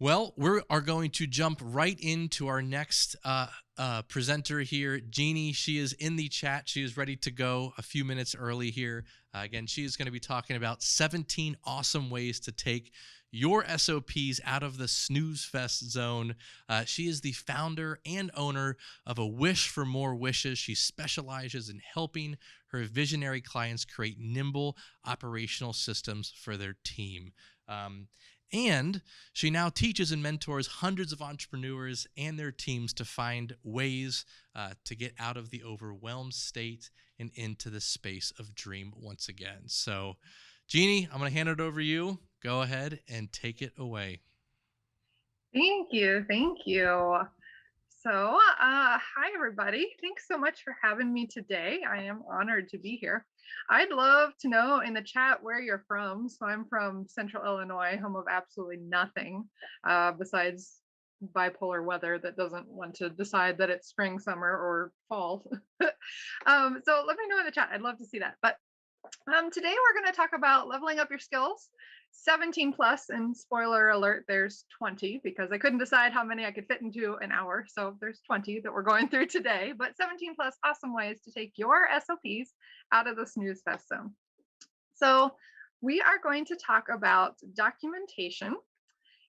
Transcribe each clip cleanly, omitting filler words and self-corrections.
Well, we are going to jump right into our next presenter here, Jeannie. She is in the chat. She is ready to go a few minutes early here. Again, she is going to be talking about 17 awesome ways to take your SOPs out of the snooze fest zone. She is the founder and owner of A Wish for More Wishes. She specializes in helping her visionary clients create nimble operational systems for their team. And she now teaches and mentors hundreds of entrepreneurs and their teams to find ways to get out of the overwhelmed state and into the space of dream once again. So, Jeannie, I'm going to hand it over to you. Go ahead and take it away. Thank you. Thank you. So, hi, everybody. Thanks so much for having me today. I am honored to be here. I'd love to know in the chat where you're from. So, I'm from Central Illinois, home of absolutely nothing besides bipolar weather that doesn't want to decide that it's spring, summer, or fall. So, let me know in the chat. I'd love to see that. But today we're going to talk about leveling up your skills, 17 plus, and spoiler alert, there's 20 because I couldn't decide how many I could fit into an hour. So there's 20 that we're going through today, but 17 plus awesome ways to take your SOPs out of the snooze fest zone. So we are going to talk about documentation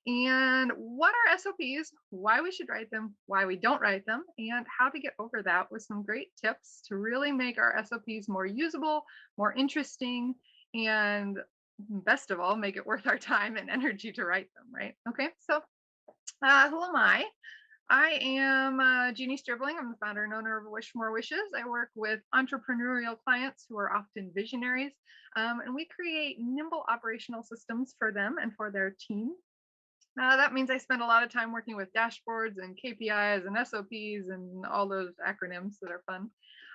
and what are SOPs, why we should write them, why we don't write them, and how to get over that with some great tips to really make our SOPs more usable, more interesting, and best of all, make it worth our time and energy to write them, right? Okay, so who am I? I am Jeannie Stribling. I'm the founder and owner of Wish More Wishes. I work with entrepreneurial clients who are often visionaries, and we create nimble operational systems for them and for their team. That means I spend a lot of time working with dashboards and KPIs and SOPs and all those acronyms that are fun.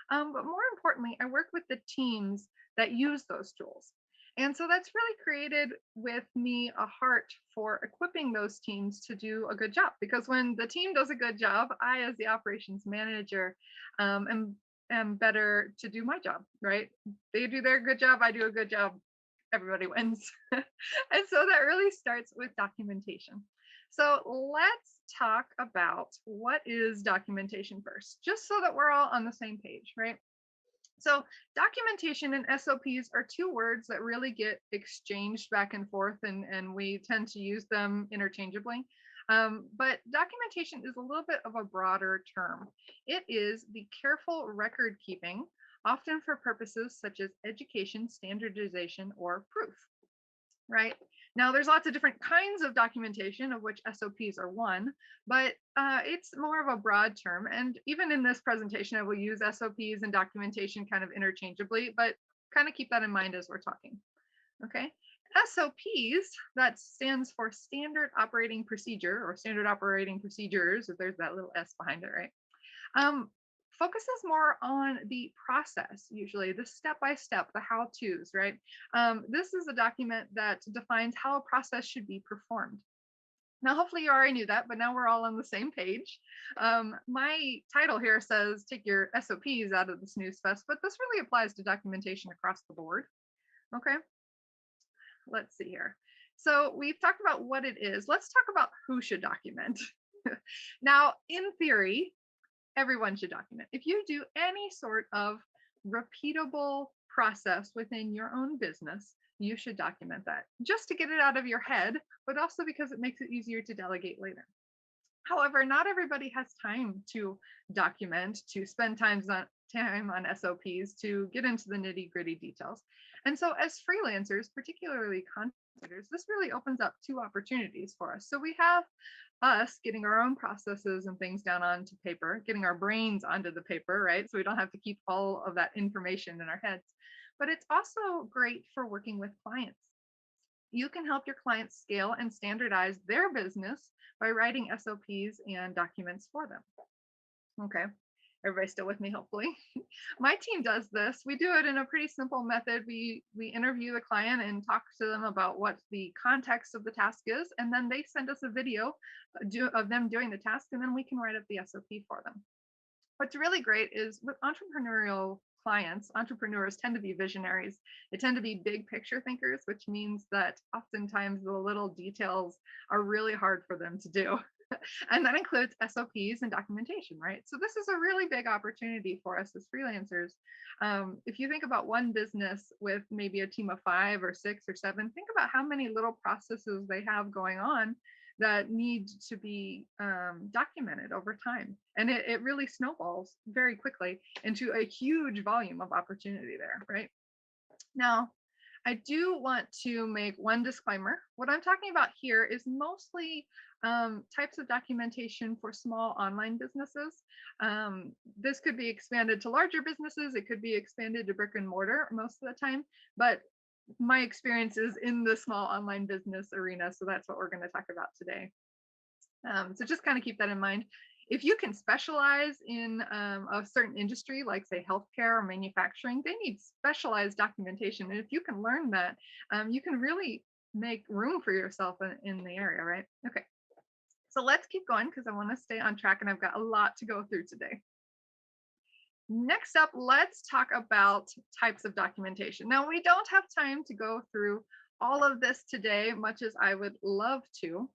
But more importantly, I work with the teams that use those tools. And so that's really created with me a heart for equipping those teams to do a good job. Because when the team does a good job, I, as the operations manager, am better to do my job, right? They do their good job, I do a good job, everybody wins. And so that really starts with documentation. So let's talk about what is documentation first, just so that we're all on the same page, right? So documentation and SOPs are two words that really get exchanged back and forth, and we tend to use them interchangeably. But documentation is a little bit of a broader term. It is the careful record keeping, often for purposes such as education, standardization, or proof, right? Now, there's lots of different kinds of documentation, of which SOPs are one, but it's more of a broad term. And even in this presentation, I will use SOPs and documentation kind of interchangeably, but kind of keep that in mind as we're talking. Okay. SOPs, that stands for Standard Operating Procedure or Standard Operating Procedures, if there's that little S behind it, right? Focuses more on the process, usually the step-by-step, the how-tos, right? This is a document that defines how a process should be performed. Now, hopefully you already knew that, but now we're all on the same page. My title here says take your SOPs out of the snooze fest, but this really applies to documentation across the board. Okay, let's see here. So we've talked about what it is. Let's talk about who should document. Now, in theory, everyone should document. If you do any sort of repeatable process within your own business, you should document that just to get it out of your head, but also because it makes it easier to delegate later. However, not everybody has time to document, to spend time on SOPs, to get into the nitty gritty details. And so, as freelancers, particularly content creators, this really opens up two opportunities for us. So, we have us getting our own processes and things down onto paper, getting our brains onto the paper, right? So, we don't have to keep all of that information in our heads. But it's also great for working with clients. You can help your clients scale and standardize their business by writing SOPs and documents for them. Okay, everybody still with me, hopefully. My team does this. We do it in a pretty simple method. We interview the client and talk to them about what the context of the task is, and then they send us a video of them doing the task, and then we can write up the SOP for them. What's really great is with entrepreneurial clients, entrepreneurs tend to be visionaries. They tend to be big picture thinkers, which means that oftentimes the little details are really hard for them to do. And that includes SOPs and documentation, right? So this is a really big opportunity for us as freelancers. If you think about one business with maybe a team of 5 or 6 or 7, think about how many little processes they have going on that need to be documented over time. And it really snowballs very quickly into a huge volume of opportunity there, right? Now, I do want to make one disclaimer. What I'm talking about here is mostly types of documentation for small online businesses. This could be expanded to larger businesses. It could be expanded to brick and mortar most of the time, but my experience is in the small online business arena. So that's what we're going to talk about today. So just kind of keep that in mind. If you can specialize in a certain industry, like say healthcare or manufacturing, they need specialized documentation. And if you can learn that, you can really make room for yourself in the area, right? Okay, so let's keep going because I want to stay on track and I've got a lot to go through today. Next up, let's talk about types of documentation. Now, we don't have time to go through all of this today, much as I would love to.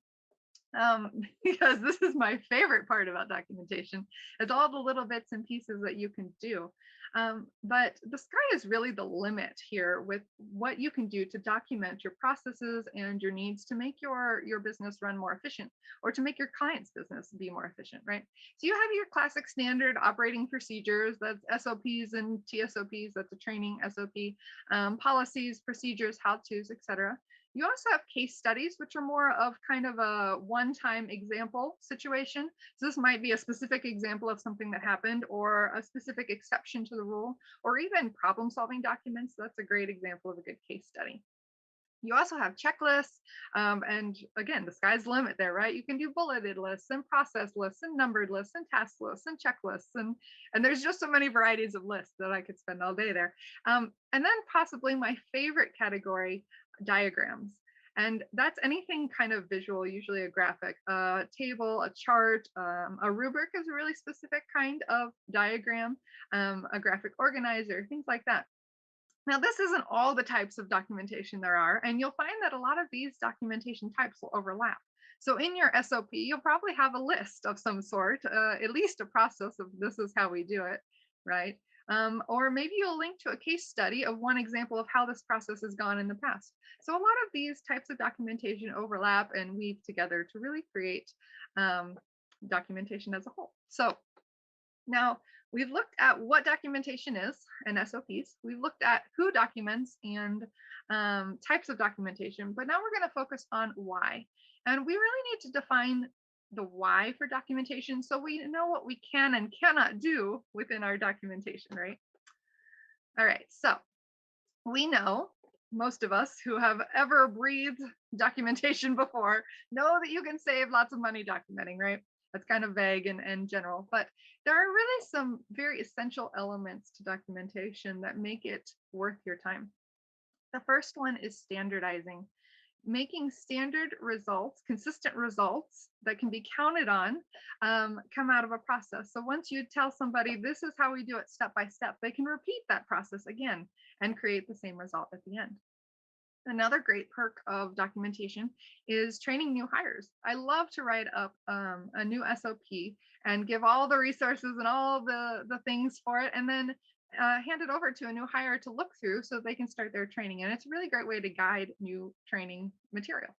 Because this is my favorite part about documentation. It's all the little bits and pieces that you can do. But the sky is really the limit here with what you can do to document your processes and your needs to make your business run more efficient, or to make your client's business be more efficient, right? So you have your classic standard operating procedures, that's SOPs and TSOPs, that's a training SOP, policies, procedures, how-tos, etc. You also have case studies, which are more of kind of a one-time example situation. So this might be a specific example of something that happened, or a specific exception to the rule, or even problem-solving documents. That's a great example of a good case study. You also have checklists, and again, the sky's the limit there, right? You can do bulleted lists and process lists and numbered lists and task lists and checklists, and there's just so many varieties of lists that I could spend all day there. And then possibly my favorite category, diagrams. And that's anything kind of visual, usually a graphic, a table, a chart, a rubric is a really specific kind of diagram, a graphic organizer, things like that. Now, this isn't all the types of documentation there are, and you'll find that a lot of these documentation types will overlap. So in your SOP, you'll probably have a list of some sort, at least a process of this is how we do it, right? Or maybe you'll link to a case study of one example of how this process has gone in the past. So a lot of these types of documentation overlap and weave together to really create documentation as a whole. So now we've looked at what documentation is and SOPs. We've looked at who documents and types of documentation, but now we're going to focus on why. And we really need to define the why for documentation so we know what we can and cannot do within our documentation, right? All right, so we know, most of us who have ever breathed documentation before know that you can save lots of money documenting, right? That's kind of vague and general, but there are really some very essential elements to documentation that make it worth your time. The first one is standardizing. Making standard results, consistent results that can be counted on, come out of a process. So once you tell somebody this is how we do it step by step, they can repeat that process again and create the same result at the end. Another great perk of documentation is training new hires. I love to write up a new SOP and give all the resources and all the things for it, and then hand it over to a new hire to look through so they can start their training. And it's a really great way to guide new training material.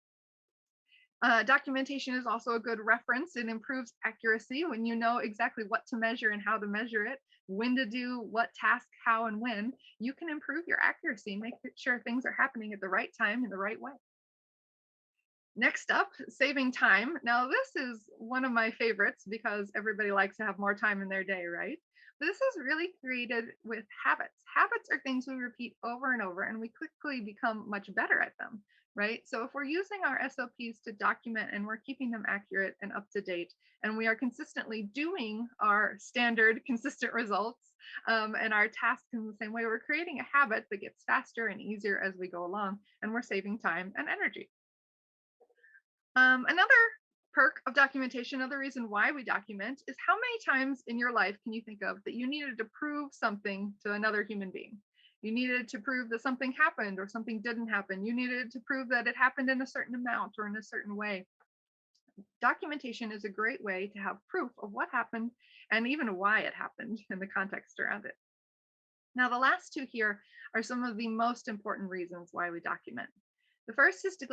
Documentation is also a good reference. It improves accuracy when you know exactly what to measure and how to measure it, when to do what task, how and when. You can improve your accuracy, make sure things are happening at the right time in the right way. Next up, saving time. Now, this is one of my favorites because everybody likes to have more time in their day, right? But this is really created with habits. Habits are things we repeat over and over, and we quickly become much better at them, right? So if we're using our SOPs to document and we're keeping them accurate and up to date, and we are consistently doing our standard consistent results and our tasks in the same way, we're creating a habit that gets faster and easier as we go along, and we're saving time and energy. Another perk of documentation, another reason why we document, is how many times in your life can you think of that you needed to prove something to another human being? You needed to prove that something happened or something didn't happen. You needed to prove that it happened in a certain amount or in a certain way. Documentation is a great way to have proof of what happened and even why it happened and the context around it. Now, the last two here are some of the most important reasons why we document. The first is to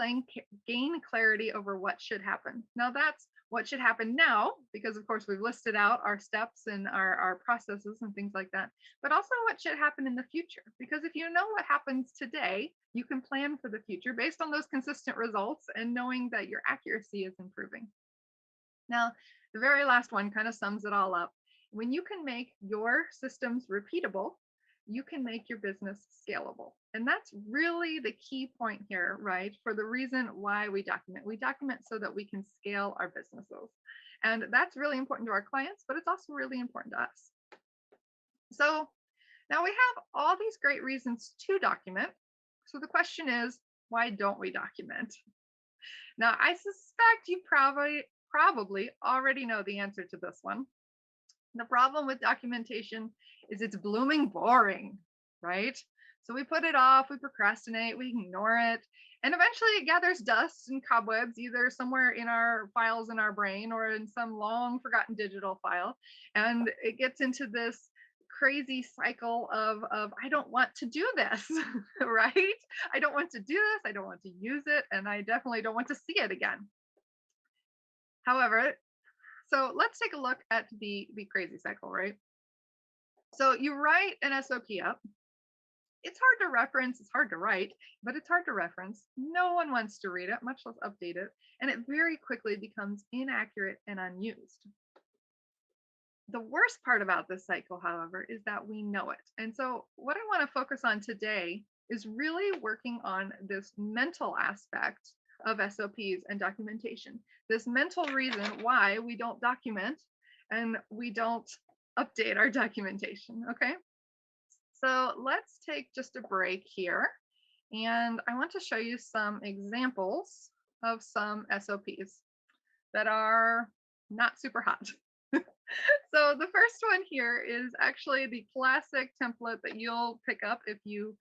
gain clarity over what should happen. Now, that's what should happen now, because of course we've listed out our steps and our processes and things like that, but also what should happen in the future. Because if you know what happens today, you can plan for the future based on those consistent results and knowing that your accuracy is improving. Now, the very last one kind of sums it all up. When you can make your systems repeatable, you can make your business scalable. And that's really the key point here, right? For the reason why we document. We document so that we can scale our businesses. And that's really important to our clients, but it's also really important to us. So now we have all these great reasons to document. So the question is, why don't we document? Now, I suspect you probably already know the answer to this one. The problem with documentation is it's blooming boring, right? So we put it off, we procrastinate, we ignore it, and eventually it gathers dust and cobwebs either somewhere in our files in our brain or in some long forgotten digital file. And it gets into this crazy cycle of I don't want to do this, right? I don't want to do this, I don't want to use it, and I definitely don't want to see it again. However, so let's take a look at the crazy cycle, right? So you write an SOP up. It's hard to reference, it's hard to write, but it's hard to reference. No one wants to read it, much less update it, and it very quickly becomes inaccurate and unused. The worst part about this cycle, however, is that we know it. And so what I want to focus on today is really working on this mental aspect of SOPs and documentation. This mental reason why we don't document and we don't update our documentation, okay? So let's take just a break here. And I want to show you some examples of some SOPs that are not super hot. So the first one here is actually the classic template that you'll pick up if you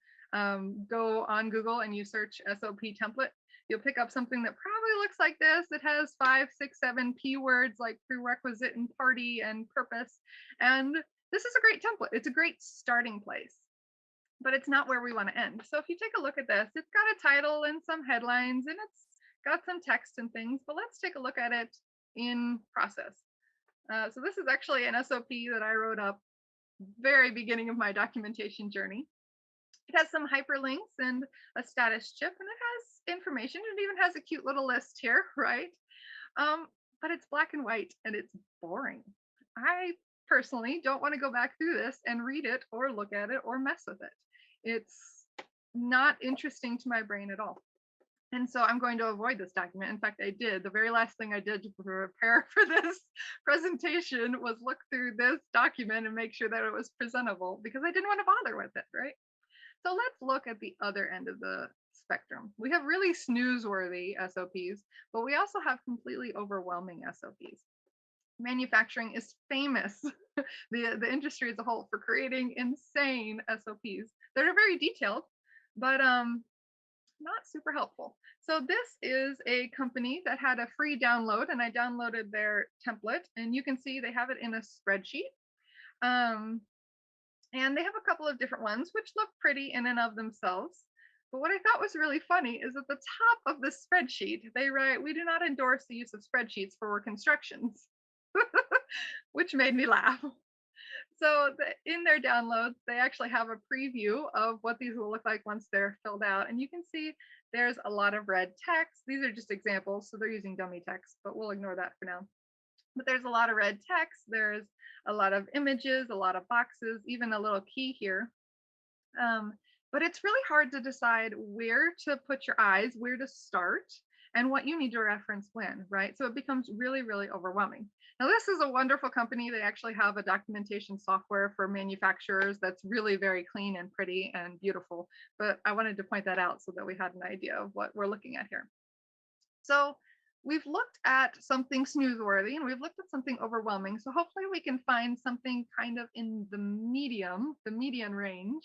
go on Google and you search SOP template. You'll pick up something that probably looks like this. It has 5, 6, 7 P words like prerequisite and party and purpose. And this is a great template. It's a great starting place, but it's not where we want to end. So if you take a look at this, it's got a title and some headlines and it's got some text and things, but let's take a look at it in process. So this is actually an SOP that I wrote up very beginning of my documentation journey. It has some hyperlinks and a status chip, and it has information. It even has a cute little list here, right? But it's black and white and it's boring. I personally don't want to go back through this and read it or look at it or mess with it. It's not interesting to my brain at all. And so I'm going to avoid this document. In fact, I did. The very last thing I did to prepare for this presentation was look through this document and make sure that it was presentable because I didn't want to bother with it, right? So let's look at the other end of the spectrum. We have really snooze-worthy SOPs, but we also have completely overwhelming SOPs. Manufacturing is famous, the industry as a whole, for creating insane SOPs that are very detailed, but not super helpful. So this is a company that had a free download, and I downloaded their template, and you can see they have it in a spreadsheet. And they have a couple of different ones which look pretty in and of themselves. But what I thought was really funny is at the top of the spreadsheet, they write, "We do not endorse the use of spreadsheets for work instructions," which made me laugh. So in their downloads, they actually have a preview of what these will look like once they're filled out. And you can see there's a lot of red text. These are just examples, so they're using dummy text, but we'll ignore that for now. But there's a lot of red text. There's a lot of images, a lot of boxes, even a little key here. But it's really hard to decide where to put your eyes, where to start, and what you need to reference when, right? So it becomes really, really overwhelming. Now, this is a wonderful company. They actually have a documentation software for manufacturers that's really very clean and pretty and beautiful. But I wanted to point that out so that we had an idea of what we're looking at here. So we've looked at something snooze-worthy and we've looked at something overwhelming. So hopefully we can find something kind of in the median range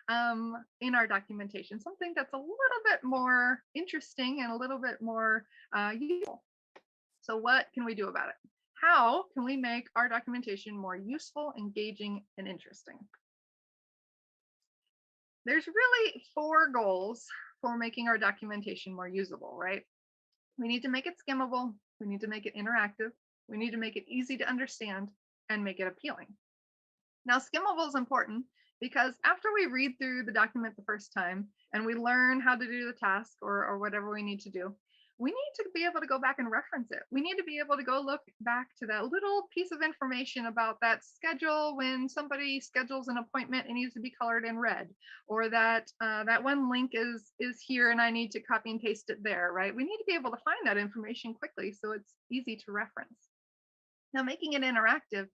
in our documentation, something that's a little bit more interesting and a little bit more useful. So what can we do about it? How can we make our documentation more useful, engaging, and interesting? There's really 4 goals for making our documentation more usable, right? We need to make it skimmable, we need to make it interactive, we need to make it easy to understand, and make it appealing. Now, skimmable is important because after we read through the document the first time and we learn how to do the task or whatever we need to do, we need to be able to go back and reference it. We need to be able to go look back to that little piece of information about that schedule when somebody schedules an appointment, it needs to be colored in red, or that that one link is here and I need to copy and paste it there, right? We need to be able to find that information quickly so it's easy to reference. Now, making it interactive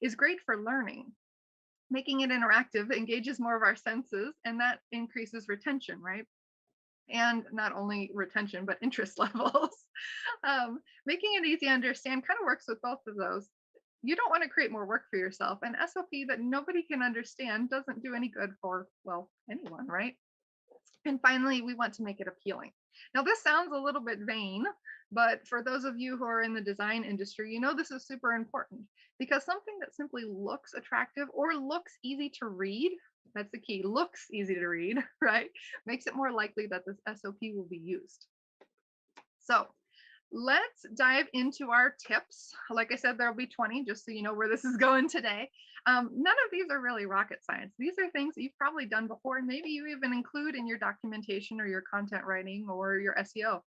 is great for learning. Making it interactive engages more of our senses, and that increases retention, right? And not only retention, but interest levels. Making it easy to understand kind of works with both of those. You don't want to create more work for yourself. An SOP that nobody can understand doesn't do any good for, well, anyone, right? And finally, we want to make it appealing. Now, this sounds a little bit vain, but for those of you who are in the design industry, you know this is super important because something that simply looks attractive or looks easy to read, that's the key, looks easy to read, right? Makes it more likely that this SOP will be used. So let's dive into our tips. Like I said, there'll be 20, just so you know where this is going today. None of these are really rocket science. These are things that you've probably done before, and maybe you even include in your documentation or your content writing or your SEO.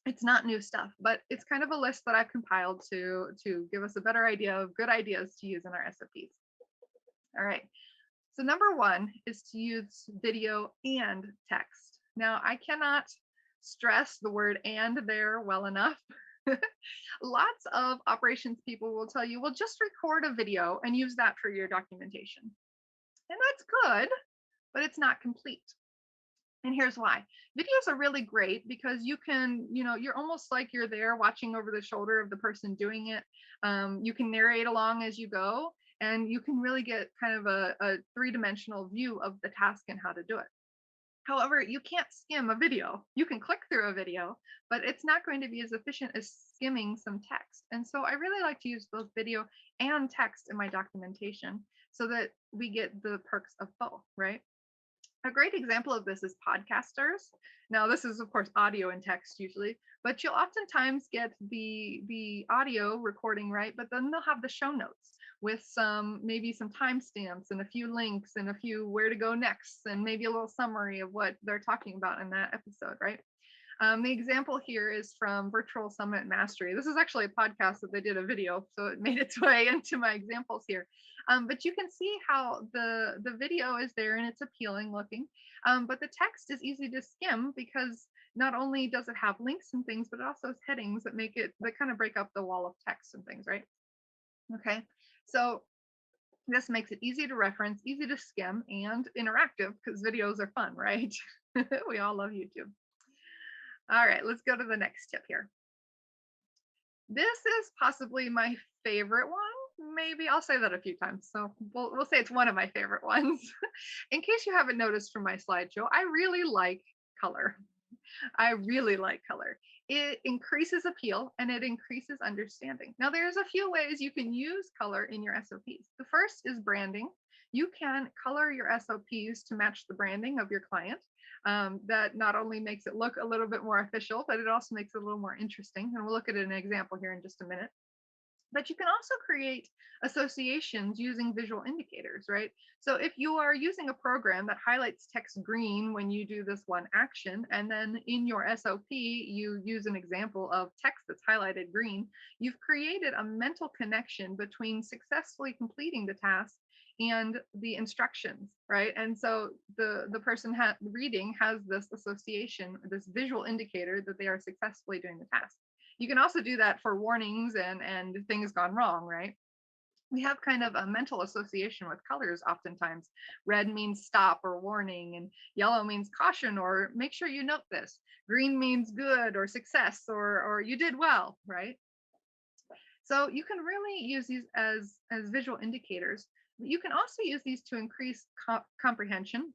It's not new stuff, but it's kind of a list that I've compiled to give us a better idea of good ideas to use in our SOPs. All right. So number 1 is to use video and text. Now, I cannot stress the word "and" there well enough. Lots of operations people will tell you, well, just record a video and use that for your documentation. And that's good, but it's not complete. And here's why. Videos are really great because you can, you're almost like you're there watching over the shoulder of the person doing it. You can narrate along as you go, and you can really get kind of a 3-dimensional view of the task and how to do it. However, you can't skim a video. You can click through a video, but it's not going to be as efficient as skimming some text. And so I really like to use both video and text in my documentation so that we get the perks of both, right? A great example of this is podcasters. Now, this is, of course, audio and text usually, but you'll oftentimes get the audio recording, right? But then they'll have the show notes with maybe some timestamps and a few links and a few where to go next, and maybe a little summary of what they're talking about in that episode, right? The example here is from Virtual Summit Mastery. This is actually a podcast that they did a video, so it made its way into my examples here. But you can see how the video is there and it's appealing looking, but the text is easy to skim because not only does it have links and things, but it also has headings that kind of break up the wall of text and things, right? Okay, so this makes it easy to reference, easy to skim, and interactive because videos are fun, right? We all love YouTube. All right, let's go to the next tip here. This is possibly my favorite one. Maybe I'll say that a few times. So we'll say it's one of my favorite ones. In case you haven't noticed from my slideshow, I really like color. I really like color. It increases appeal and it increases understanding. Now, there's a few ways you can use color in your SOPs. The first is branding. You can color your SOPs to match the branding of your client. That not only makes it look a little bit more official, but it also makes it a little more interesting. And we'll look at an example here in just a minute. But you can also create associations using visual indicators, right? So if you are using a program that highlights text green when you do this one action, and then in your SOP, you use an example of text that's highlighted green, you've created a mental connection between successfully completing the task and the instructions, right? And so the person reading has this association, this visual indicator that they are successfully doing the task. You can also do that for warnings and things gone wrong, right? We have kind of a mental association with colors oftentimes. Red means stop or warning, and yellow means caution or make sure you note this. Green means good or success or you did well, right? So you can really use these as visual indicators. You can also use these to increase comprehension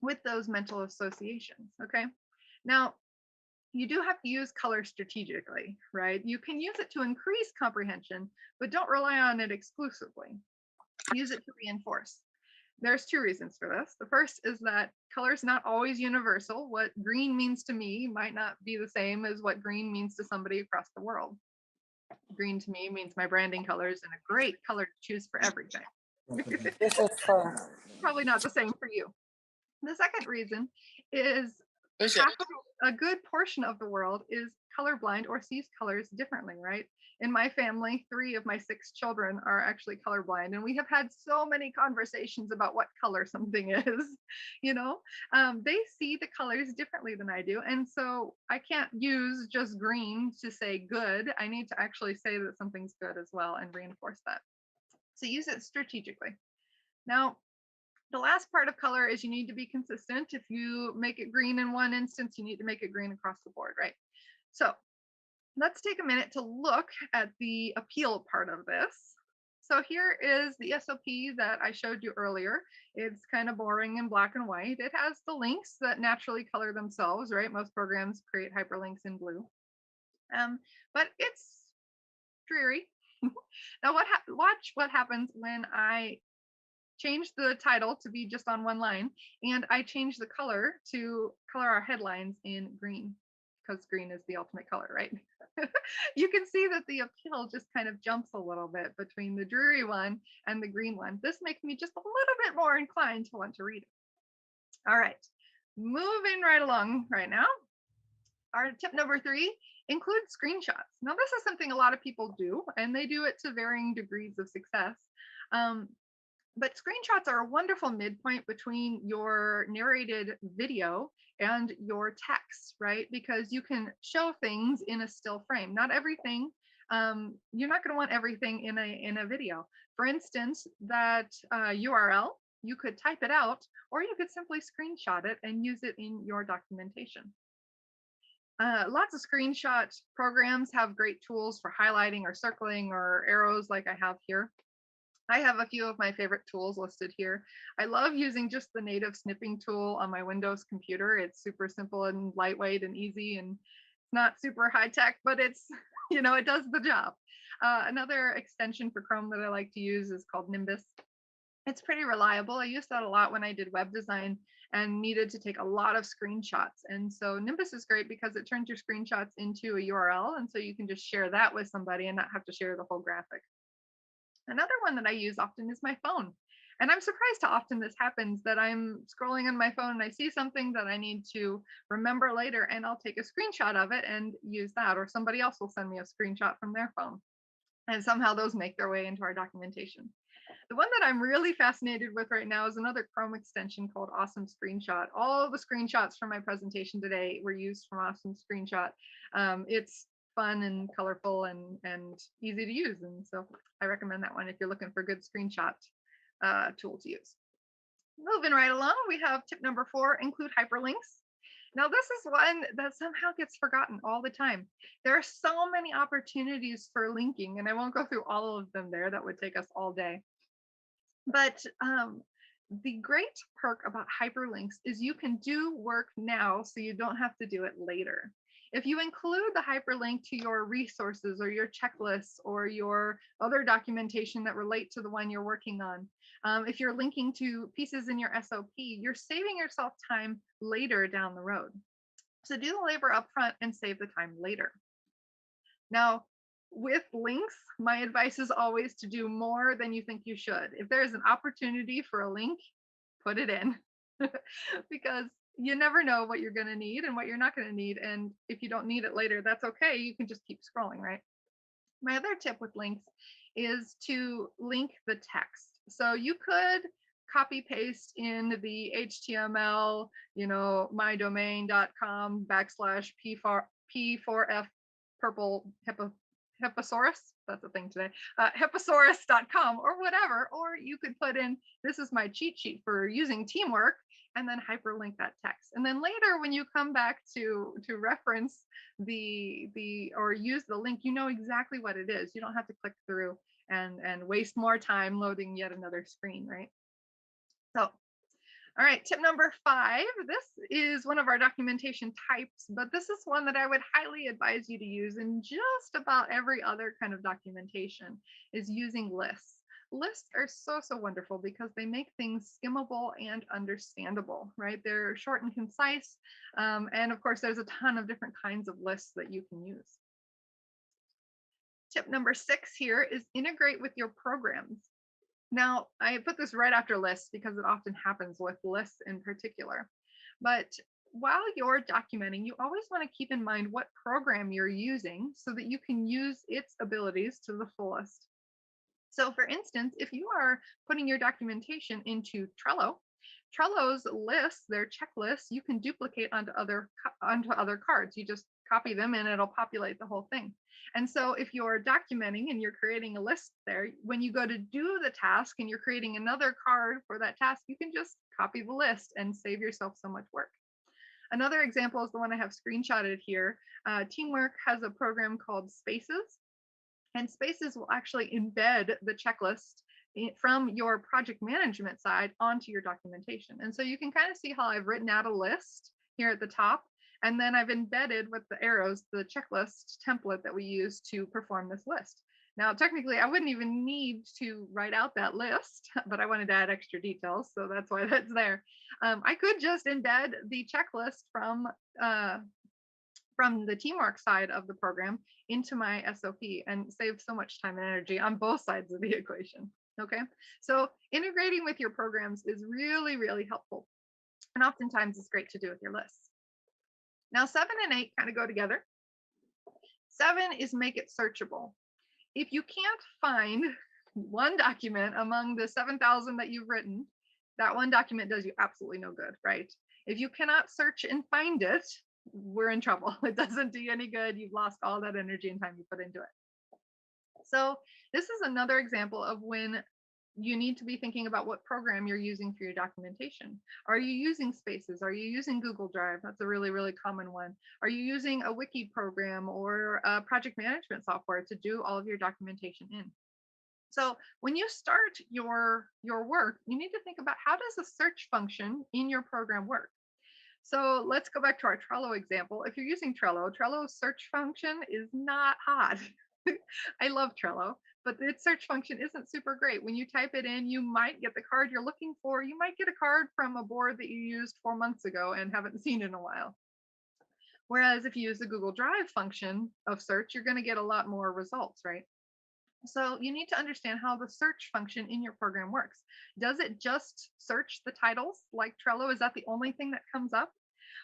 with those mental associations. Okay. Now, you do have to use color strategically, right? You can use it to increase comprehension, but don't rely on it exclusively. Use it to reinforce. There's two reasons for this. The first is that color is not always universal. What green means to me might not be the same as what green means to somebody across the world. Green to me means my branding colors and a great color to choose for everything. This is for Probably not the same for you. The second reason is who's half of a good portion of the world is colorblind or sees colors differently, right? In my family, 3 of my 6 children are actually colorblind, and we have had so many conversations about what color something is. You know, they see the colors differently than I do, and so I can't use just green to say good. I need to actually say that something's good as well and reinforce that. So use it strategically. Now, the last part of color is you need to be consistent. If you make it green in one instance, you need to make it green across the board, right? So let's take a minute to look at the appeal part of this. So here is the SOP that I showed you earlier. It's kind of boring in black and white. It has the links that naturally color themselves, right? Most programs create hyperlinks in blue. But it's dreary. Now watch what happens when I change the title to be just on one line, and I change the color to color our headlines in green, because green is the ultimate color, right? You can see that the appeal just kind of jumps a little bit between the dreary one and the green one. This makes me just a little bit more inclined to want to read it. All right, moving right along right now. Our tip number 3, include screenshots. Now, this is something a lot of people do, and they do it to varying degrees of success. But screenshots are a wonderful midpoint between your narrated video and your text, right? Because you can show things in a still frame. Not everything, you're not going to want everything in a video. For instance, that URL, you could type it out, or you could simply screenshot it and use it in your documentation. Lots of screenshot programs have great tools for highlighting or circling or arrows like I have here. I have a few of my favorite tools listed here. I love using just the native snipping tool on my Windows computer. It's super simple and lightweight and easy, and it's not super high tech, but it's, it does the job. Another extension for Chrome that I like to use is called Nimbus. It's pretty reliable. I used that a lot when I did web design and needed to take a lot of screenshots. And so Nimbus is great because it turns your screenshots into a URL. And so you can just share that with somebody and not have to share the whole graphic. Another one that I use often is my phone. And I'm surprised how often this happens, that I'm scrolling on my phone and I see something that I need to remember later, and I'll take a screenshot of it and use that, or somebody else will send me a screenshot from their phone. And somehow those make their way into our documentation. The one that I'm really fascinated with right now is another Chrome extension called Awesome Screenshot. All the screenshots from my presentation today were used from Awesome Screenshot. It's fun and colorful and easy to use. And so I recommend that one if you're looking for a good screenshot tool to use. Moving right along, we have tip number 4, include hyperlinks. Now, this is one that somehow gets forgotten all the time. There are so many opportunities for linking, and I won't go through all of them there. That would take us all day. But the great perk about hyperlinks is you can do work now so you don't have to do it later. If you include the hyperlink to your resources or your checklists or your other documentation that relate to the one you're working on, if you're linking to pieces in your SOP, you're saving yourself time later down the road. So do the labor up front and save the time later. Now, with links, my advice is always to do more than you think you should. If there's an opportunity for a link, put it in because you never know what you're going to need and what you're not going to need. And if you don't need it later, that's okay. You can just keep scrolling, right? My other tip with links is to link the text. So you could copy paste in the HTML, mydomain.com /P4F purple Hipposaurus, that's a thing today, hipposaurus.com or whatever, or you could put in, this is my cheat sheet for using teamwork, and then hyperlink that text. And then later when you come back to reference or use the link, you know exactly what it is. You don't have to click through and waste more time loading yet another screen, right? So, all right, tip number 5. This is one of our documentation types, but this is one that I would highly advise you to use in just about every other kind of documentation, is using lists. Lists are so wonderful because they make things skimmable and understandable, right? They're short and concise. And of course, there's a ton of different kinds of lists that you can use. Tip number 6 here is integrate with your programs. Now, I put this right after lists because it often happens with lists in particular. But while you're documenting, you always want to keep in mind what program you're using so that you can use its abilities to the fullest. So for instance, if you are putting your documentation into Trello, Trello's lists, their checklists, you can duplicate onto other cards. You just copy them and it'll populate the whole thing. And so if you're documenting and you're creating a list there, when you go to do the task and you're creating another card for that task, you can just copy the list and save yourself so much work. Another example is the one I have screenshotted here. Teamwork has a program called Spaces, and Spaces will actually embed the checklist from your project management side onto your documentation. And so you can kind of see how I've written out a list here at the top, and then I've embedded with the arrows the checklist template that we use to perform this list. Now, technically, I wouldn't even need to write out that list, but I wanted to add extra details, so that's why that's there. I could just embed the checklist from the teamwork side of the program into my SOP and save so much time and energy on both sides of the equation. Okay, so integrating with your programs is really helpful, and oftentimes it's great to do with your lists. Now 7 and 8 kind of go together. 7 is make it searchable. If you can't find one document among the 7,000 that you've written, that one document does you absolutely no good, right? If you cannot search and find it, we're in trouble. It doesn't do you any good. You've lost all that energy and time you put into it. So this is another example of when you need to be thinking about what program you're using for your documentation. Are you using Spaces? Are you using Google Drive? That's a really common one. Are you using a wiki program or a project management software to do all of your documentation in? So when you start your work, you need to think about, how does the search function in your program work? So let's go back to our Trello example. If you're using Trello, Trello's search function is not hot. I love Trello, but its search function isn't super great. When you type it in, you might get the card you're looking for. You might get a card from a board that you used 4 months ago and haven't seen in a while. Whereas if you use the Google Drive function of search, you're going to get a lot more results, right? So you need to understand how the search function in your program works. Does it just search the titles like Trello? Is that the only thing that comes up?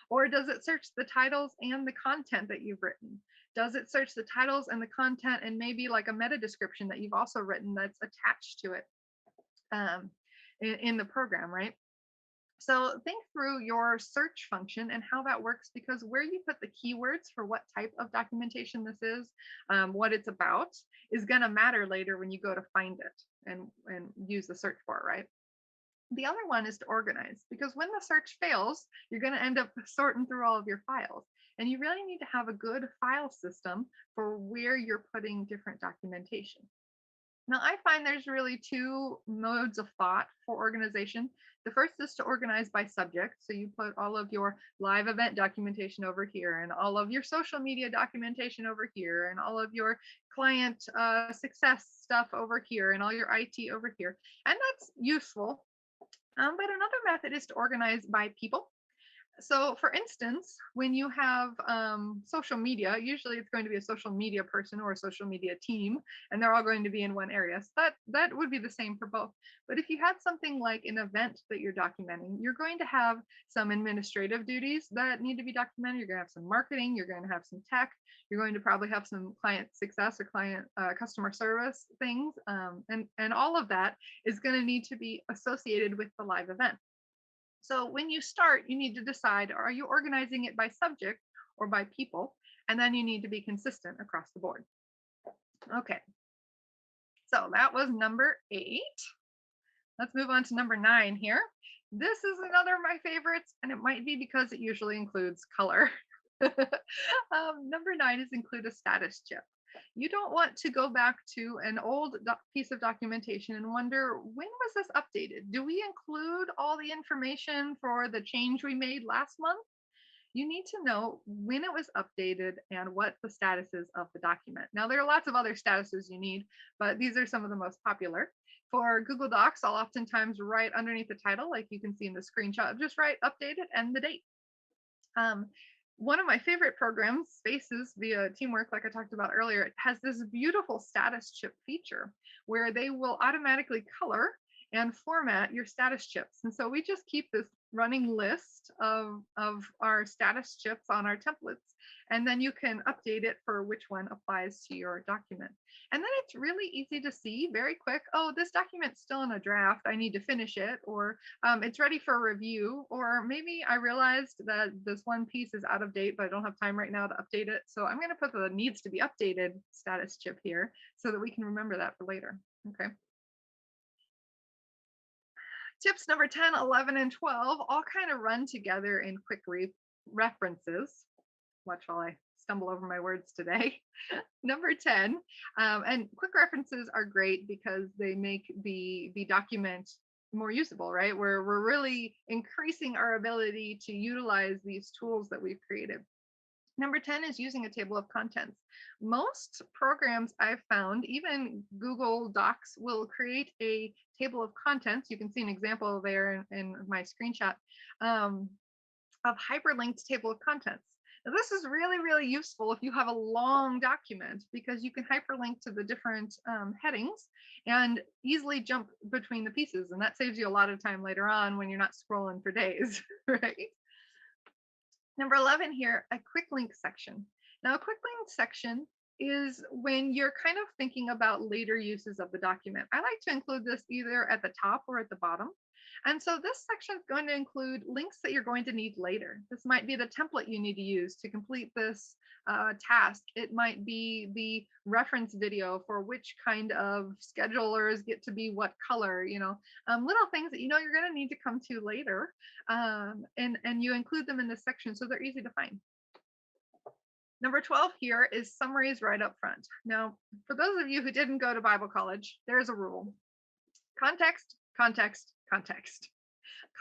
Or does it search the titles and the content that you've written? Does it search the titles and the content and maybe like a meta description that you've also written that's attached to it in the program, right? So think through your search function and how that works, because where you put the keywords for what type of documentation this is, what it's about, is going to matter later when you go to find it and use the search for it, right? The other one is to organize, because when the search fails, you're going to end up sorting through all of your files. And you really need to have a good file system for where you're putting different documentation. Now, I find there's really 2 modes of thought for organization. The first is to organize by subject. So you put all of your live event documentation over here, and all of your social media documentation over here, and all of your client success stuff over here, and all your IT over here. And that's useful. But another method is to organize by people. So for instance, when you have social media, usually it's going to be a social media person or a social media team, and they're all going to be in one area. So that would be the same for both. But if you had something like an event that you're documenting, you're going to have some administrative duties that need to be documented. You're going to have some marketing, you're going to have some tech, you're going to probably have some client success or client customer service things. And all of that is going to need to be associated with the live event. So when you start, you need to decide, are you organizing it by subject or by people? And then you need to be consistent across the board. Okay, so that was number 8. Let's move on to number 9 here. This is another of my favorites, and it might be because it usually includes color. Number 9 is include a status chip. You don't want to go back to an old piece of documentation and wonder, when was this updated? Do we include all the information for the change we made last month? You need to know when it was updated and what the status is of the document. Now, there are lots of other statuses you need, but these are some of the most popular. For Google Docs, I'll oftentimes write underneath the title, like you can see in the screenshot, just write updated and the date. One of my favorite programs, Spaces via Teamwork, like I talked about earlier, has this beautiful status chip feature where they will automatically color and format your status chips. And so we just keep this running list of our status chips on our templates, and then you can update it for which one applies to your document. And then it's really easy to see very quick, oh, this document's still in a draft, I need to finish it, or it's ready for review, or maybe I realized that this one piece is out of date, but I don't have time right now to update it. So I'm going to put the needs to be updated status chip here so that we can remember that for later. Okay. Tips number 10, 11, and 12 all kind of run together in quick references. Watch while I stumble over my words today. Number 10, and quick references are great because they make the document more usable, right? We're really increasing our ability to utilize these tools that we've created. Number 10 is using a table of contents. Most programs I've found, even Google Docs, will create a table of contents. You can see an example there in my screenshot of hyperlinked table of contents. Now, this is really, really useful if you have a long document, because you can hyperlink to the different headings and easily jump between the pieces. And that saves you a lot of time later on when you're not scrolling for days, right? Number 11 here, a quick link section. Now, a quick link section is when you're kind of thinking about later uses of the document. I like to include this either at the top or at the bottom. And so this section is going to include links that you're going to need later. This might be the template you need to use to complete this task. It might be the reference video for which kind of schedulers get to be what color, little things that you're going to need to come to later. And you include them in this section so they're easy to find. Number 12 here is summaries right up front. Now, for those of you who didn't go to Bible college, there's a rule. Context, context, context.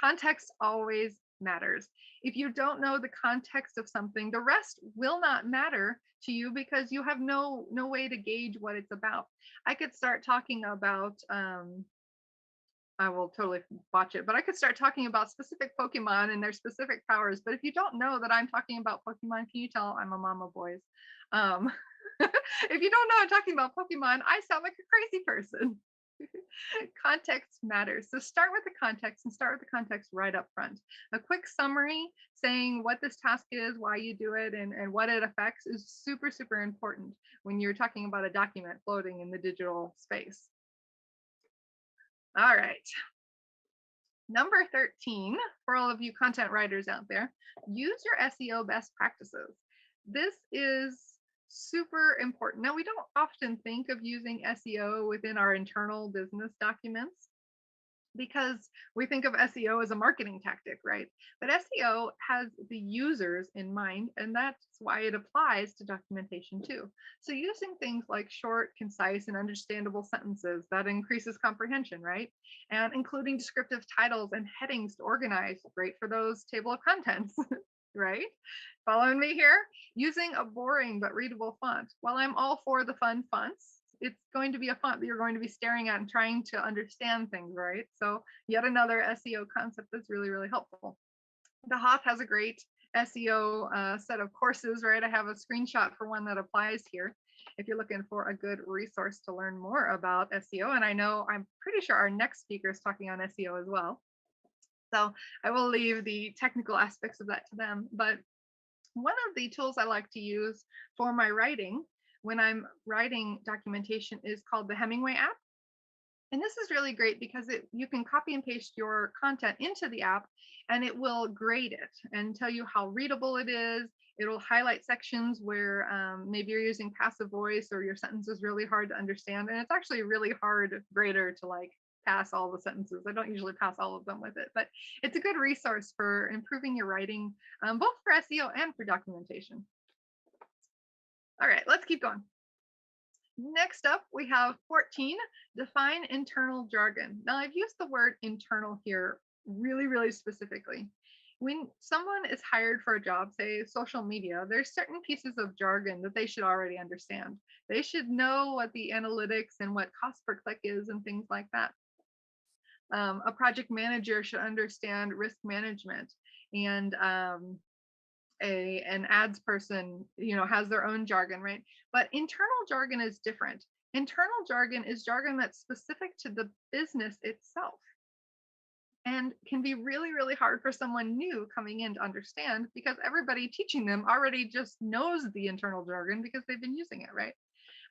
Context always matters. If you don't know the context of something, the rest will not matter to you because you have no way to gauge what it's about. I could start talking about I will totally botch it, but I could start talking about specific Pokemon and their specific powers. But if you don't know that I'm talking about Pokemon, can you tell I'm a mama, boys? If you don't know I'm talking about Pokemon, I sound like a crazy person. Context matters. So start with the context and start with the context right up front. A quick summary saying what this task is, why you do it, and what it affects is super, super important when you're talking about a document floating in the digital space. All right. Number 13, for all of you content writers out there, use your SEO best practices. This is super important. Now, we don't often think of using SEO within our internal business documents because we think of SEO as a marketing tactic, right? But SEO has the users in mind, and that's why it applies to documentation too. So using things like short, concise, and understandable sentences, that increases comprehension, right? And including descriptive titles and headings to organize, great for those table of contents, right? Following me here? Using a boring but readable font. While I'm all for the fun fonts, it's going to be a font that you're going to be staring at and trying to understand things, right? So yet another SEO concept that's really, really helpful. The HOTH has a great SEO set of courses, right? I have a screenshot for one that applies here if you're looking for a good resource to learn more about SEO. And I'm pretty sure our next speaker is talking on SEO as well. So I will leave the technical aspects of that to them. But one of the tools I like to use for my writing when I'm writing documentation is called the Hemingway app. And this is really great because you can copy and paste your content into the app and it will grade it and tell you how readable it is. It'll highlight sections where maybe you're using passive voice or your sentence is really hard to understand. And it's actually a really hard grader to like pass all the sentences. I don't usually pass all of them with it, but it's a good resource for improving your writing, both for SEO and for documentation. All right, let's keep going. Next up, we have 14, define internal jargon. Now, I've used the word internal here really, really specifically. When someone is hired for a job, say social media, there's certain pieces of jargon that they should already understand. They should know what the analytics and what cost per click is and things like that. A project manager should understand risk management, and an ads person, has their own jargon, right? But internal jargon is different. Internal jargon is jargon that's specific to the business itself and can be really, really hard for someone new coming in to understand because everybody teaching them already just knows the internal jargon because they've been using it, right?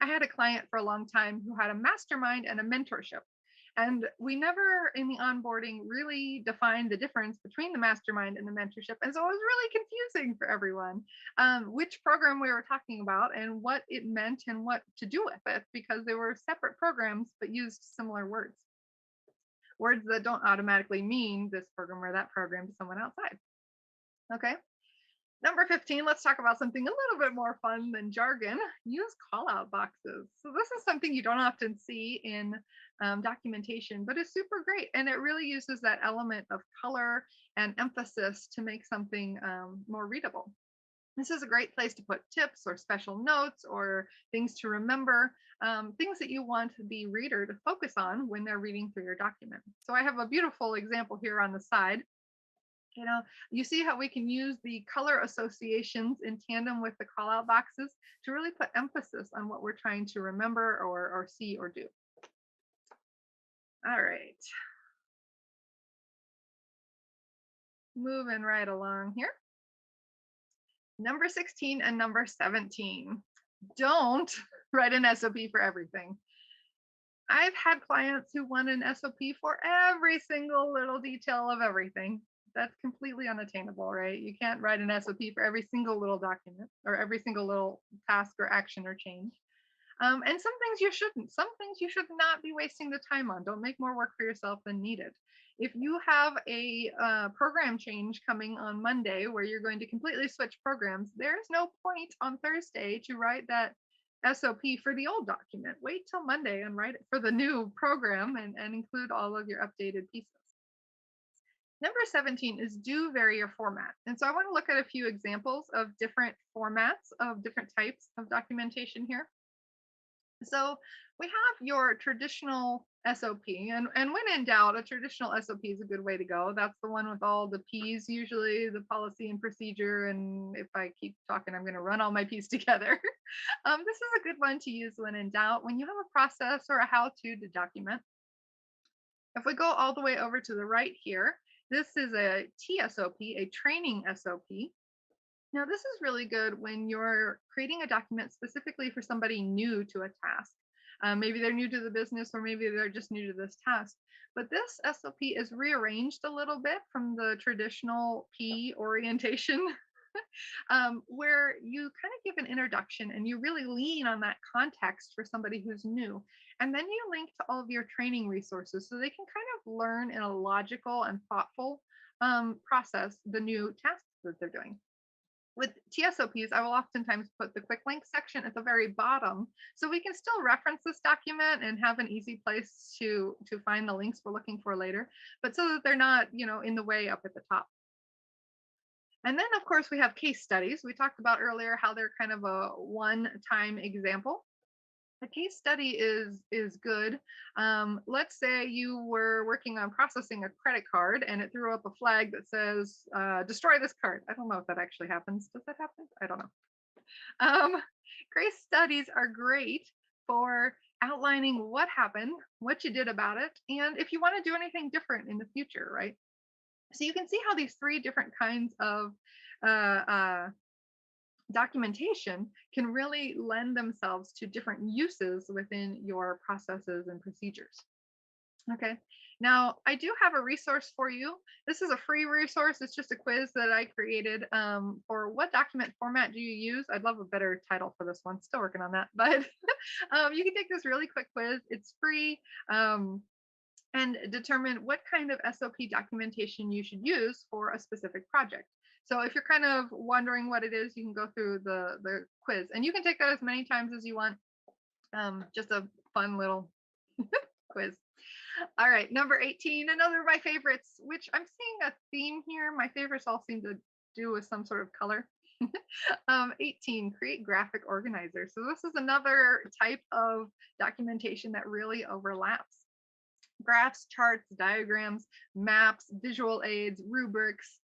I had a client for a long time who had a mastermind and a mentorship. And we never in the onboarding really defined the difference between the mastermind and the mentorship. And so it was really confusing for everyone which program we were talking about and what it meant and what to do with it because they were separate programs but used similar words. Words that don't automatically mean this program or that program to someone outside. Okay. Number 15, let's talk about something a little bit more fun than jargon. Use call out boxes. So this is something you don't often see in documentation, but it's super great. And it really uses that element of color and emphasis to make something more readable. This is a great place to put tips or special notes or things to remember, things that you want the reader to focus on when they're reading through your document. So I have a beautiful example here on the side. You see how we can use the color associations in tandem with the call out boxes to really put emphasis on what we're trying to remember or see or do. All right. Moving right along here. Number 16 and number 17. Don't write an SOP for everything. I've had clients who want an SOP for every single little detail of everything. That's completely unattainable, right? You can't write an SOP for every single little document or every single little task or action or change. And some things you shouldn't. Some things you should not be wasting the time on. Don't make more work for yourself than needed. If you have a program change coming on Monday where you're going to completely switch programs, there's no point on Thursday to write that SOP for the old document. Wait till Monday and write it for the new program and include all of your updated pieces. Number 17 is do vary your format. And so I want to look at a few examples of different formats of different types of documentation here. So we have your traditional SOP, and when in doubt, a traditional SOP is a good way to go. That's the one with all the P's, usually the policy and procedure. And if I keep talking, I'm going to run all my P's together. This is a good one to use when in doubt, when you have a process or a how-to to document. If we go all the way over to the right here, this is a TSOP, a training SOP. Now, this is really good when you're creating a document specifically for somebody new to a task. Maybe they're new to the business or maybe they're just new to this task. But this SOP is rearranged a little bit from the traditional P orientation, where you kind of give an introduction and you really lean on that context for somebody who's new. And then you link to all of your training resources so they can kind of learn in a logical and thoughtful process the new tasks that they're doing. With TSOPs, I will oftentimes put the quick links section at the very bottom so we can still reference this document and have an easy place to find the links we're looking for later, but so that they're not, in the way up at the top. And then, of course, we have case studies. We talked about earlier how they're kind of a one-time example. A case study is good. Let's say you were working on processing a credit card and it threw up a flag that says, destroy this card. I don't know if that actually happens. Does that happen? I don't know. Case studies are great for outlining what happened, what you did about it, and if you want to do anything different in the future, right? So you can see how these three different kinds of documentation can really lend themselves to different uses within your processes and procedures. Okay. Now, I do have a resource for you. This is a free resource. It's just a quiz that I created for what document format do you use? I'd love a better title for this one. Still working on that. But you can take this really quick quiz. It's free. And determine what kind of SOP documentation you should use for a specific project. So if you're kind of wondering what it is, you can go through the quiz, and you can take that as many times as you want. Just a fun little quiz. All right, number 18, another of my favorites, which I'm seeing a theme here. My favorites all seem to do with some sort of color. 18, create graphic organizer. So this is another type of documentation that really overlaps. Graphs, charts, diagrams, maps, visual aids, rubrics,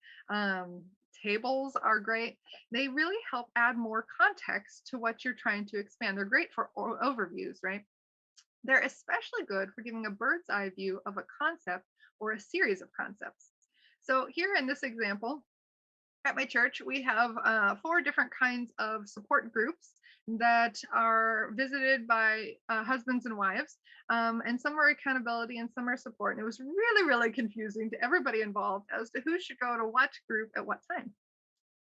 tables are great. They really help add more context to what you're trying to expand. They're great for overviews, right? They're especially good for giving a bird's eye view of a concept or a series of concepts. So here in this example, at my church, we have 4 different kinds of support groups that are visited by husbands and wives, and some are accountability and some are support. And it was really, really confusing to everybody involved as to who should go to what group at what time.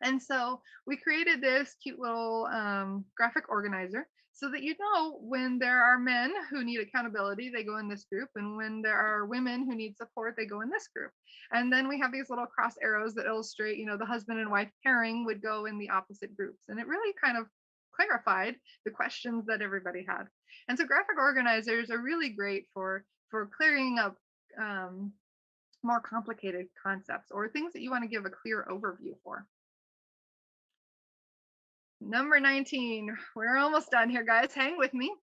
And so we created this cute little graphic organizer so that you know when there are men who need accountability, they go in this group. And when there are women who need support, they go in this group. And then we have these little cross arrows that illustrate, the husband and wife pairing would go in the opposite groups. And it really kind of clarified the questions that everybody had. And so graphic organizers are really great for clearing up more complicated concepts or things that you want to give a clear overview for. Number 19, we're almost done here, guys. Hang with me.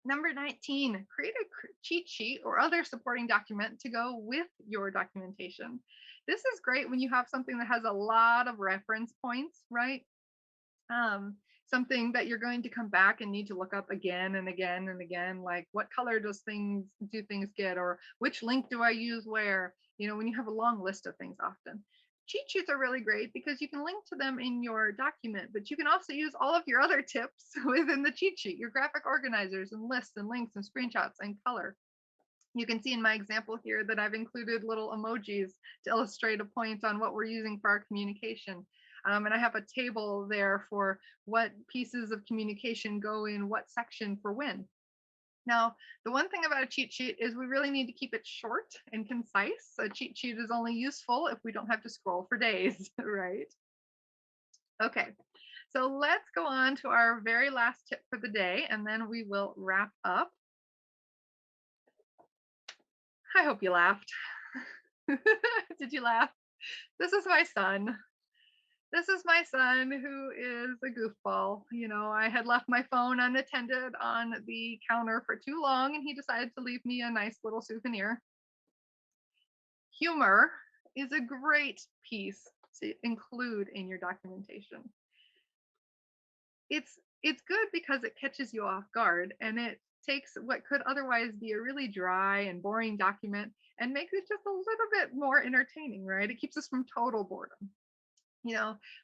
Number 19, create a cheat sheet or other supporting document to go with your documentation. This is great when you have something that has a lot of reference points, right? Something that you're going to come back and need to look up again and again and again, like what color do things get, or which link do I use where, when you have a long list of things often. Cheat sheets are really great because you can link to them in your document, but you can also use all of your other tips within the cheat sheet, your graphic organizers and lists and links and screenshots and color. You can see in my example here that I've included little emojis to illustrate a point on what we're using for our communication. And I have a table there for what pieces of communication go in what section for when. Now, the one thing about a cheat sheet is we really need to keep it short and concise. A cheat sheet is only useful if we don't have to scroll for days, right? Okay, so let's go on to our very last tip for the day, and then we will wrap up. I hope you laughed. Did you laugh? This is my son. This is my son who is a goofball. I had left my phone unattended on the counter for too long, and he decided to leave me a nice little souvenir. Humor is a great piece to include in your documentation. It's good because it catches you off guard, and it takes what could otherwise be a really dry and boring document and makes it just a little bit more entertaining, right? It keeps us from total boredom.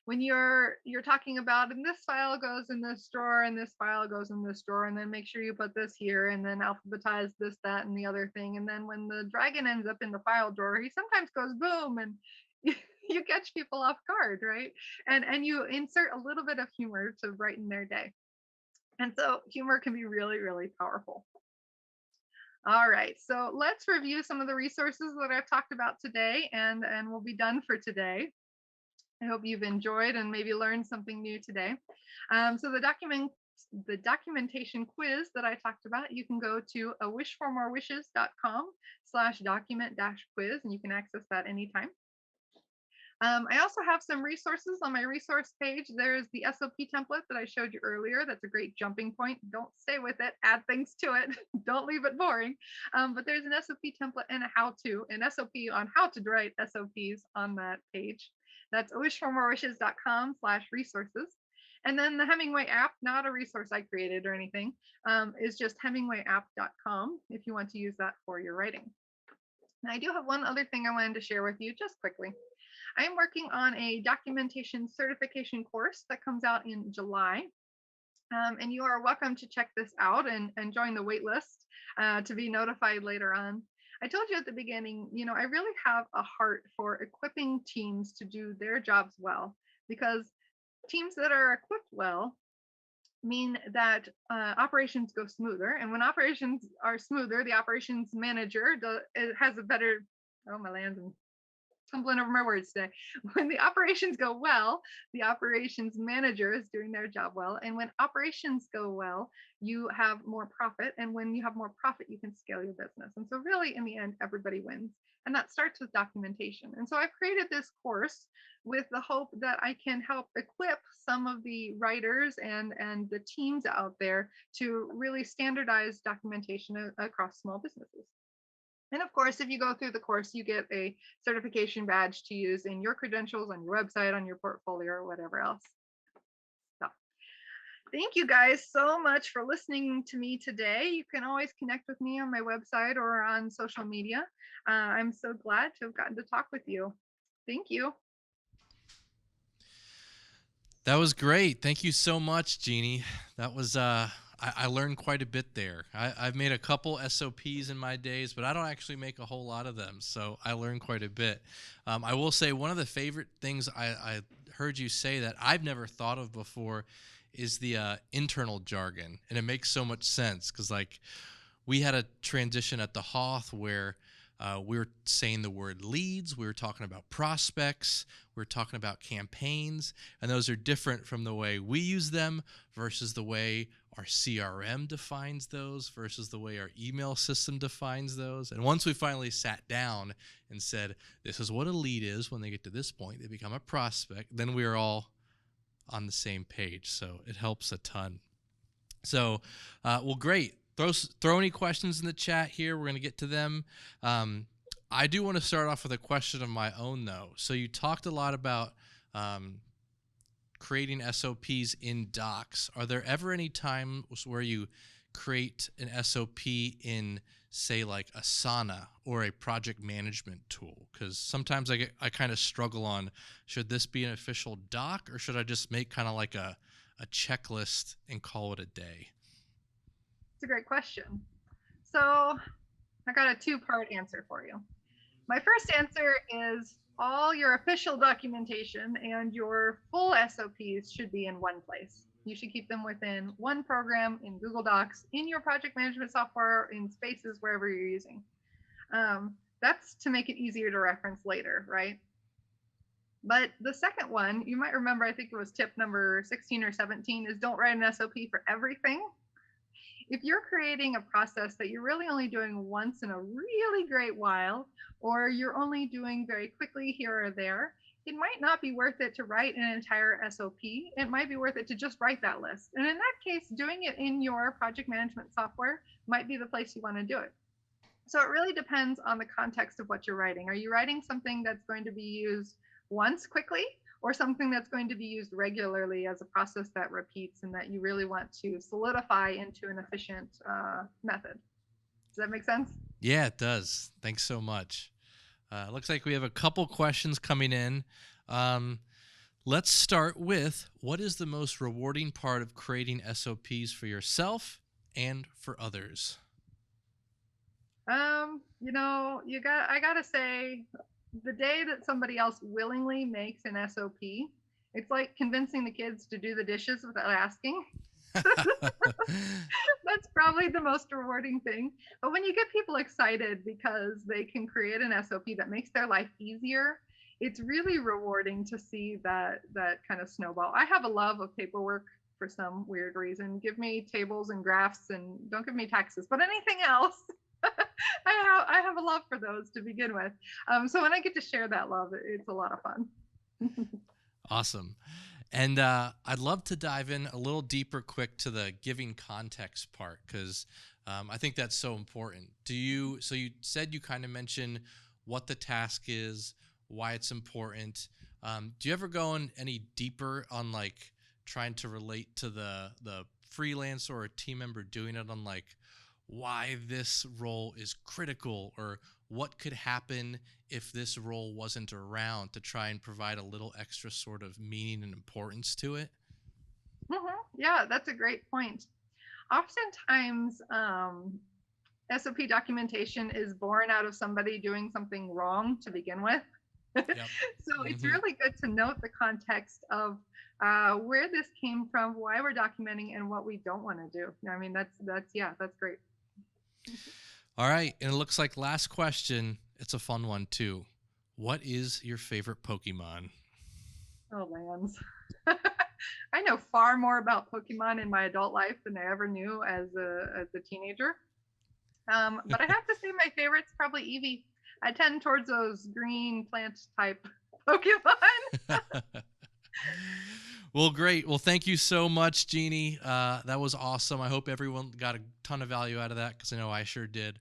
When you're talking about, and this file goes in this drawer and this file goes in this drawer, and then make sure you put this here and then alphabetize this, that, and the other thing. And then when the dragon ends up in the file drawer, he sometimes goes boom, and you catch people off guard, right? And you insert a little bit of humor to brighten their day. And so humor can be really, really powerful. All right, so let's review some of the resources that I've talked about today, and we'll be done for today. I hope you've enjoyed and maybe learned something new today. So the documentation quiz that I talked about, you can go to awishformorewishes.com/document-quiz, and you can access that anytime. I also have some resources on my resource page. There's the SOP template that I showed you earlier. That's a great jumping point. Don't stay with it, add things to it. Don't leave it boring. But there's an SOP template and an SOP on how to write SOPs on that page. That's awishformorewishes.com/resources. And then the Hemingway app, not a resource I created or anything, is just hemingwayapp.com if you want to use that for your writing. Now, I do have one other thing I wanted to share with you just quickly. I am working on a documentation certification course that comes out in July. And you are welcome to check this out and join the wait list to be notified later on. I told you at the beginning, I really have a heart for equipping teams to do their jobs well, because teams that are equipped well mean that operations go smoother. And when operations are smoother, the operations manager has a better, oh, my land's tumbling over my words today. When the operations go well, the operations manager is doing their job well. And when operations go well, you have more profit. And when you have more profit, you can scale your business. And so really, in the end, everybody wins. And that starts with documentation. And so I've created this course with the hope that I can help equip some of the writers and the teams out there to really standardize documentation across small businesses. And of course, if you go through the course, you get a certification badge to use in your credentials, on your website, on your portfolio, or whatever else. So thank you guys so much for listening to me today. You can always connect with me on my website or on social media. I'm so glad to have gotten to talk with you. Thank you. That was great. Thank you so much, Jeannie. That was I learned quite a bit there. I've made a couple SOPs in my days, but I don't actually make a whole lot of them, so I learned quite a bit. I will say one of the favorite things I heard you say that I've never thought of before is the internal jargon, and it makes so much sense because like we had a transition at the HOTH where we were saying the word leads, we were talking about prospects, we were talking about campaigns, and those are different from the way we use them versus the way our CRM defines those versus the way our email system defines those. And once we finally sat down and said, this is what a lead is, when they get to this point, they become a prospect, then we are all on the same page. So it helps a ton. So, well, great. Throw any questions in the chat here. We're going to get to them. I do want to start off with a question of my own, though. So you talked a lot about creating SOPs in docs. Are there ever any times where you create an SOP in, say, like Asana or a project management tool? Because sometimes I kind of struggle on, should this be an official doc or should I just make kind of like a checklist and call it a day? It's a great question. So I got a two-part answer for you. My first answer is all your official documentation and your full SOPs should be in one place. You should keep them within one program in Google Docs, in your project management software, in Spaces, wherever you're using. That's to make it easier to reference later, right? But the second one, you might remember, I think it was tip number 16 or 17, is don't write an SOP for everything. If you're creating a process that you're really only doing once in a really great while, or you're only doing very quickly here or there, it might not be worth it to write an entire SOP. It might be worth it to just write that list. And in that case, doing it in your project management software might be the place you want to do it. So it really depends on the context of what you're writing. Are you writing something that's going to be used once quickly, or something that's going to be used regularly as a process that repeats and that you really want to solidify into an efficient method? Does that make sense? Yeah, it does. Thanks so much. Looks like we have a couple questions coming in. Let's start with, what is the most rewarding part of creating SOPs for yourself and for others? I gotta say, the day that somebody else willingly makes an SOP, it's like convincing the kids to do the dishes without asking. That's probably the most rewarding thing. But when you get people excited because they can create an SOP that makes their life easier, it's really rewarding to see that kind of snowball. I have a love of paperwork for some weird reason. Give me tables and graphs and don't give me taxes, but anything else. I have a love for those to begin with. So when I get to share that love, it's a lot of fun. Awesome. And I'd love to dive in a little deeper quick to the giving context part, because I think that's so important. So you said you kind of mentioned what the task is, why it's important. Do you ever go in any deeper on like trying to relate to the freelancer or a team member doing it on like why this role is critical, or what could happen if this role wasn't around, to try and provide a little extra sort of meaning and importance to it? Yeah, that's a great point. Oftentimes, SOP documentation is born out of somebody doing something wrong to begin with. Yep. So it's really good to note the context of where this came from, why we're documenting, and what we don't want to do. I mean, that's great. All right, and it looks like last question. It's a fun one too. What is your favorite Pokemon? Oh, lands. I know far more about Pokemon in my adult life than I ever knew as a teenager. But I have to say my favorite's probably Eevee. I tend towards those green plant type Pokemon. Well, great. Well, thank you so much, Jeannie. That was awesome. I hope everyone got a ton of value out of that because I know I sure did.